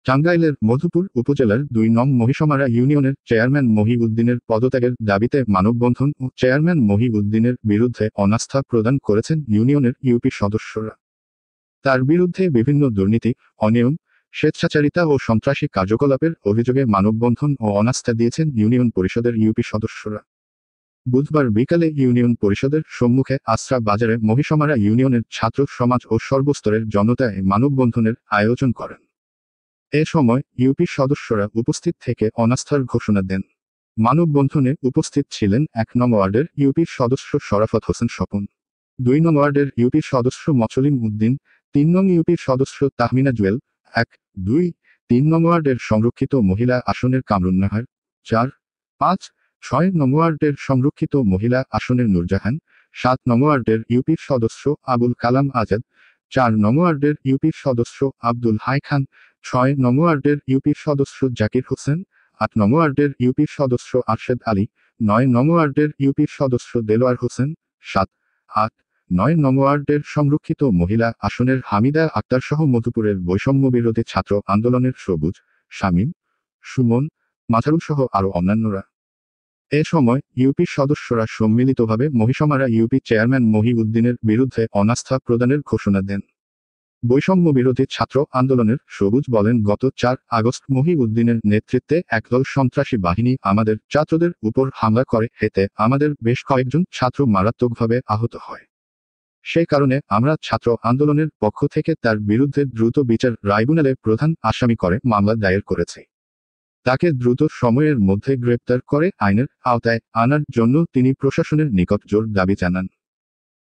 টাঙ্গাইলের মধুপুর উপজেলার ২ নং মহিষমারা ইউনিয়নের চেয়ারম্যান মহিউদ্দিনের পদত্যাগের দাবিতে মানববন্ধন ও চেয়ারম্যান মহিউদ্দিনের বিরুদ্ধে অনাস্থা প্রদান করেছেন ইউনিয়নের ইউপি সদস্যরা। তার বিরুদ্ধে বিভিন্ন দুর্নীতি, অনিয়ম, স্বেচ্ছাচারিতা ও সন্ত্রাসী কার্যকলাপের অভিযোগে মানববন্ধন ও অনাস্থা দিয়েছেন ইউনিয়ন পরিষদের ইউপি সদস্যরা। বুধবার বিকালে ইউনিয়ন পরিষদের সম্মুখে আশ্রা বাজারে মহিষমারা ইউনিয়নের ছাত্র সমাজ ও সর্বস্তরের জনতা এই মানববন্ধনের আয়োজন করেন। এ সময় ইউপি সদস্যরা উপস্থিত থেকে অনাস্থার ঘোষণা দেন। মানববন্ধনে উপস্থিত ছিলেন ১ নং ওয়ার্ডের ইউপি সদস্য শরাফত হোসেন স্বপন, ২ নং ওয়ার্ডের ইউপি সদস্য মছলিম উদ্দিন, ৩ নং ইউপির সদস্য তাহমিনা জুয়েল, ১, ২, ৩ নং ওয়ার্ডের সংরক্ষিত মহিলা আসনের কামরুন্নাহার, ৪, ৫, ৬ নং ওয়ার্ডের সংরক্ষিত মহিলা আসনের নূরজাহান, ৭ নং ওয়ার্ডের ইউপির সদস্য আবুল কালাম আজাদ, ৪ নং ওয়ার্ডের ইউপির সদস্য আব্দুল হাই খান, ৬ নং ওয়ার্ডের ইউপির সদস্য জাকির হোসেন, ৮ নং ওয়ার্ডের ইউপির সদস্য আরশেদ আলী, ৯ নং ওয়ার্ডের ইউপির সদস্য দেলোয়ার হোসেন, ৭, ৮, ৯ নং ওয়ার্ডের সংরক্ষিত মহিলা আসনের হামিদা আক্তার সহ মধুপুরের বৈষম্য বিরোধী ছাত্র আন্দোলনের সবুজ, শামীম, সুমন, মাথারুল সহ আরও অন্যান্যরা। এ সময় ইউপি সদস্যরা সম্মিলিতভাবে মহিষমারা ইউপি চেয়ারম্যান মহিউদ্দিনের বিরুদ্ধে অনাস্থা প্রদানের ঘোষণা দেন। বৈষম্য বিরোধী ছাত্র আন্দোলনের সবুজ বলেন, গত ৪ আগস্ট মহিউদ্দিনের নেতৃত্বে একদল সন্ত্রাসী বাহিনী আমাদের ছাত্রদের উপর হামলা করে, এতে আমাদের বেশ কয়েকজন ছাত্র মারাত্মকভাবে আহত হয়। সে কারণে আমরা ছাত্র আন্দোলনের পক্ষ থেকে তার বিরুদ্ধে দ্রুত বিচার ট্রাইব্যুনালে প্রধান আসামি করে মামলা দায়ের করেছি। তাকে দ্রুত সময়ের মধ্যে গ্রেপ্তার করে আইনের আওতায় আনার জন্য তিনি প্রশাসনের নিকট জোর দাবি জানান।